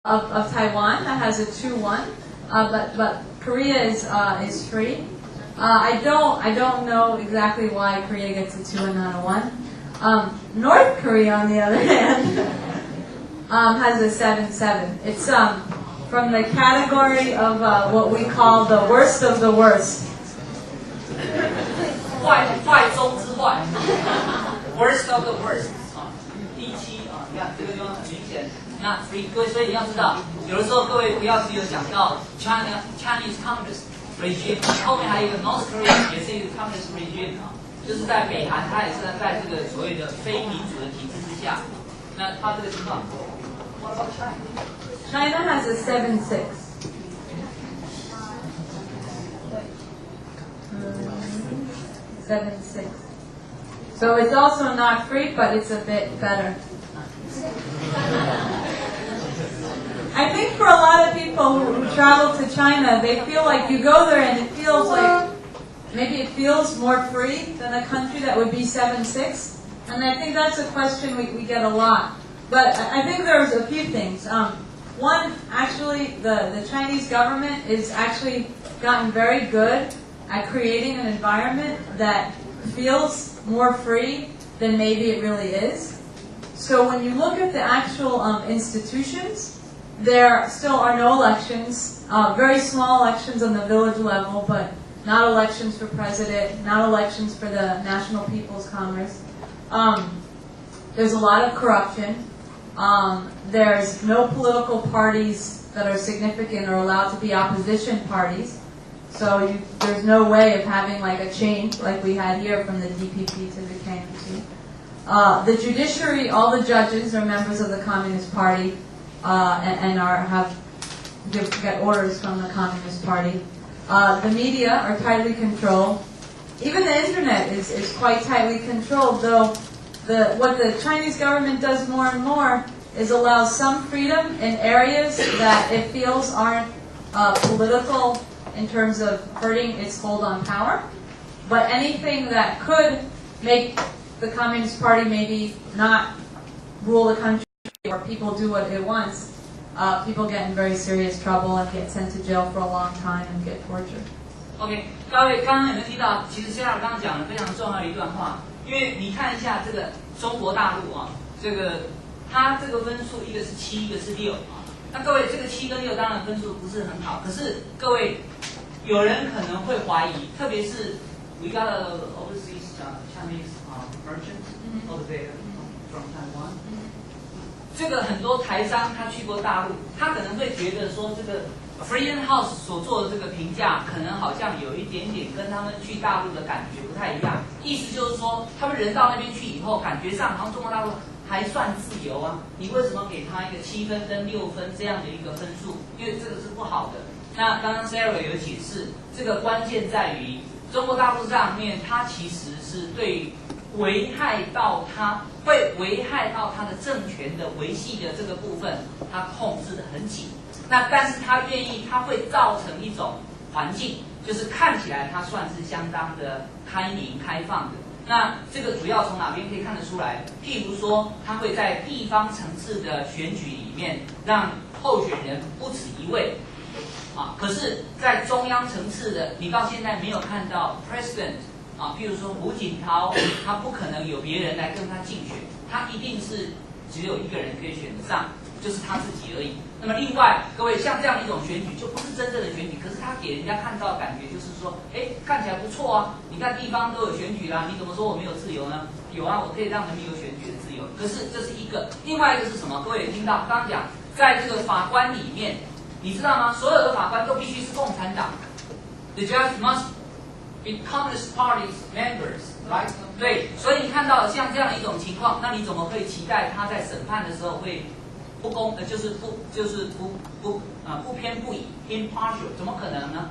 of Taiwan that has a 2-1, but Korea is free. I don't know exactly why Korea gets a 2 and not a 1. North Korea, on the other hand, has a 7-7. It's from the category of what we call the worst of the worst. 坏中之坏 ，worst of the worst 啊，第7啊，你看这个地方很明显。那各位，所以你要知道，有的时候各位不要只有讲到 Chinese Communist regime， 后面还有一个 North Korea 也是一个 Communist regime 啊，就是在北韩，它也是在这个所谓的非民主的体制之下。那它这个情况 ，What about China? China has a 7-6. So it's also not free, but it's a bit better. I think for a lot of people who travel to China, they feel like you go there and it feels like maybe it feels more free than a country that would be 7-6. And I think that's a question we get a lot. But I think there's a few things. One, actually, the Chinese government is actually gotten very good at creating an environment that feels more free than maybe it really is. So when you look at the actual institutions, there still are no elections, very small elections on the village level, but not elections for president, not elections for the National People's Congress. There's a lot of corruption. There's no political parties that are significant or allowed to be opposition parties. So there's no way of having like a change like we had here from the DPP to the KMT. The judiciary, all the judges are members of the Communist Party and get orders from the Communist Party. The media are tightly controlled. Even the internet is quite tightly controlled, though what the Chinese government does more and more is allow some freedom in areas that it feels aren't political in terms of hurting its hold on power. But anything that could make the Communist Party maybe not rule the country or people do what it wants, people get in very serious trouble and get sent to jail for a long time and get tortured. OK， 各位刚刚有没有听到？其实Sarah刚刚讲的非常重要的一段话，因为你看一下这个中国大陆啊，这个它这个分数一个是7，一个是6啊。那各位这个7跟6当然分数不是很好，可是各位有人可能会怀疑，特别是 we got a overseas Chinese merchant over there from Taiwan。这个很多台商他去过大陆，他可能会觉得说这个 Freedom House 所做的这个评价，可能好像有一点点跟他们去大陆的感觉不太一样。意思就是说，他们人到那边去以后，感觉上好像中国大陆还算自由啊。你为什么给他一个7分跟6分这样的一个分数？因为这个是不好的。那刚刚 Sarah 有解释，这个关键在于中国大陆上面，它其实是对危害到它的政权的维系的这个部分，它控制得很紧。那但是它愿意，它会造成一种环境，就是看起来它算是相当的开明开放的。那这个主要从哪边可以看得出来？譬如说，它会在地方层次的选举里面，让候选人不止一位。可是，在中央层次的，你到现在没有看到 president 譬如说胡锦涛，他不可能有别人来跟他竞选，他一定是只有一个人可以选得上，就是他自己而已。那么另外，各位像这样一种选举，就不是真正的选举，可是他给人家看到的感觉就是说，看起来不错啊，你看地方都有选举啦，你怎么说我没有自由呢？有啊，我可以让人民有选举的自由。可是这是一个，另外一个是什么？各位也听到刚刚讲，在这个法官里面。你知道吗？所有的法官都必须是共产党。The judge must be Communist Party's members, right? 对，所以你看到像这样的一种情况，那你怎么会期待他在审判的时候会不偏不倚 impartial？ 怎么可能呢？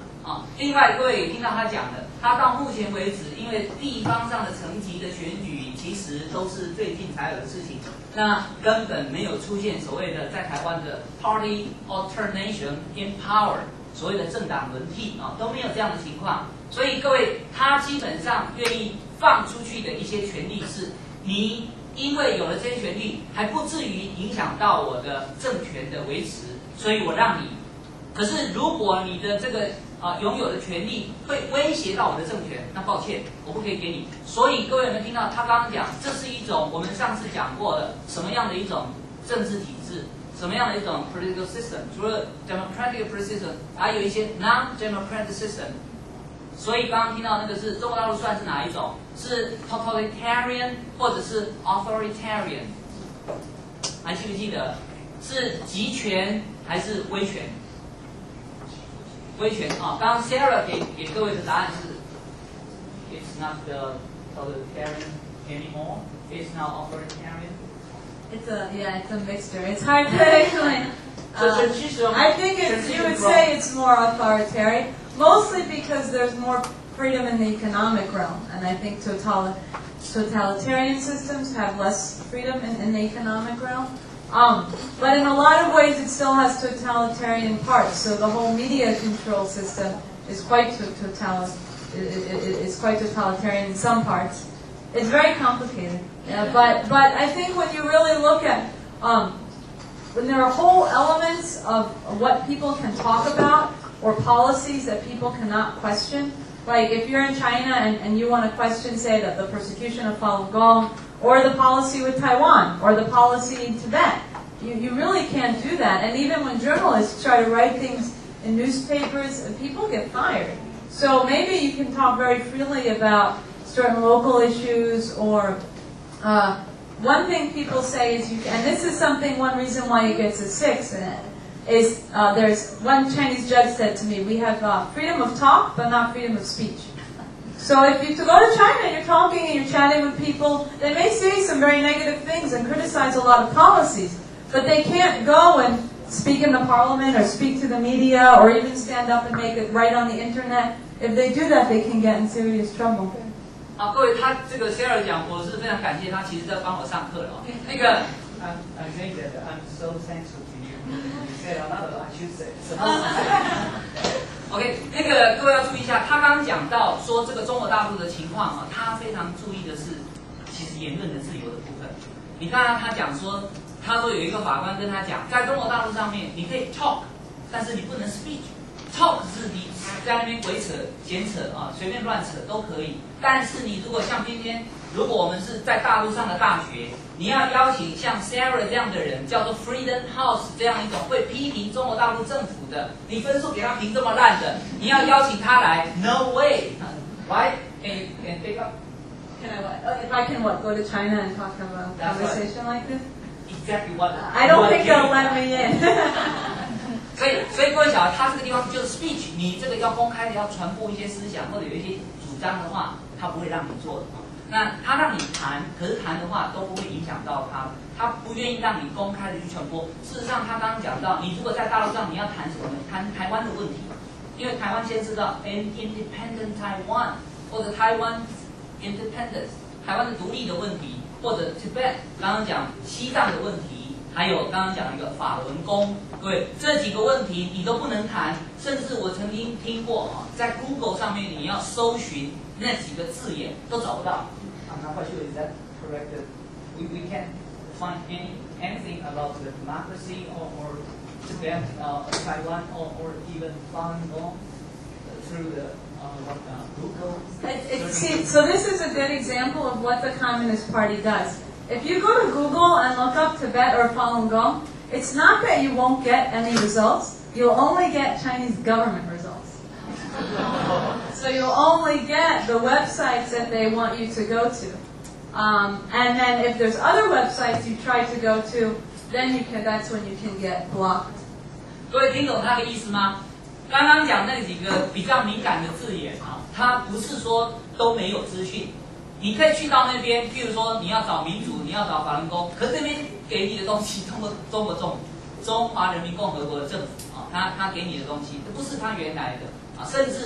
另外各位也听到他讲的，他到目前为止，因为地方上的层级的选举其实都是最近才有的事情。那根本没有出现所谓的在台湾的 party alternation in power， 所谓的政党轮替都没有这样的情况。所以各位，他基本上愿意放出去的一些权利是，你因为有了这些权利，还不至于影响到我的政权的维持，所以我让你。可是如果你的这个拥有的权利会威胁到我的政权，那抱歉，我不可以给你。所以各位有没有听到他刚刚讲，这是一种我们上次讲过的什么样的一种政治体制，什么样的一种 political system？ 除了 democratic system， 还有一些 non-democratic system。所以刚刚听到那个是中国大陆算是哪一种？是 totalitarian 或者是 authoritarian？ 还记不记得？是集权还是威权？威权啊！刚刚 Sarah 给各位的答案是 ，It's not the totalitarian anymore. It's now authoritarian. It's a mixture. It's hard to explain. I think you would say it's more authoritarian, mostly because there's more freedom in the economic realm, and I think totalitarian systems have less freedom in the economic realm. But in a lot of ways, it still has totalitarian parts. So the whole media control system is quite totalitarian in some parts. It's very complicated. But I think when you really look at when there are whole elements of what people can talk about or policies that people cannot question, like if you're in China and you want to question, say, that the persecution of Falun Gong, or the policy with Taiwan, or the policy in Tibet. You really can't do that. And even when journalists try to write things in newspapers, people get fired. So maybe you can talk very freely about certain local issues, or one thing people say is, and this is one reason why it gets a 6 in it, is there's one Chinese judge said to me, we have freedom of talk, but not freedom of speech. So if you go to China and you're talking and you're chatting with people, they may say some very negative things and criticize a lot of policies, but they can't go and speak in the parliament or speak to the media or even stand up and make it right on the internet. If they do that, they can get in serious trouble. 好，各位，他这个 Sarah 讲，我是非常感谢他，其实在帮我上课的哦。那个 I think that I'm so thankful to you. You said a lot of I should say. OK， 那个各位要注意一下，他刚刚讲到说这个中国大陆的情况啊，他非常注意的是，其实言论的自由的部分。你看他讲说，他说有一个法官跟他讲，在中国大陆上面你可以 talk， 但是你不能 speech。talk 是你在那边鬼扯、闲扯啊，随便乱扯都可以。但是你如果像今天，如果我们是在大陆上的大学，你要邀请像 Sarah 这样的人，叫做 Freedom House 这样一种会批评中国大陆政府的，你分数给他评这么烂的，你要邀请他来 ，No way， right？ And pick up. Can I? If I can go to China and talk about a conversation like this? Exactly what? I don't think they'll let me in. 所以各位小孩，他这个地方就是 speech， 你这个要公开的，要传播一些思想或者有一些主张的话，他不会让你做的。那他让你谈，可是谈的话都不会影响到他，他不愿意让你公开的去传播。事实上，他刚刚讲到，你如果在大陆上你要谈什么呢？谈台湾的问题，因为台湾先知道 an independent Taiwan 或者 Taiwan independence 台湾的独立的问题，或者 Tibet 刚刚讲西藏的问题。还有刚刚讲一个法轮功，各位这几个问题你都不能谈，甚至我曾经听过啊，在 Google 上面你要搜寻那几个字眼都找不到。I'm not quite sure is that correct? We can't find anything about the democracy or Tibet, Taiwan, or even Falun Gong through the Google. See, so this is a good example of what the Communist Party does. If you go to Google and look up Tibet or Falun Gong, it's not that you won't get any results. You'll only get Chinese government results. So you'll only get the websites that they want you to go to. And then if there's other websites you try to go to, then that's when you can get blocked. 各位听懂他的意思吗？刚刚讲那几个比较敏感的字眼啊，它不是说都没有资讯。你可以去到那边，譬如说你要找民主，你要找法轮功，可是那边给你的东西，中华人民共和国的政府啊，他给你的东西，不是他原来的啊，甚至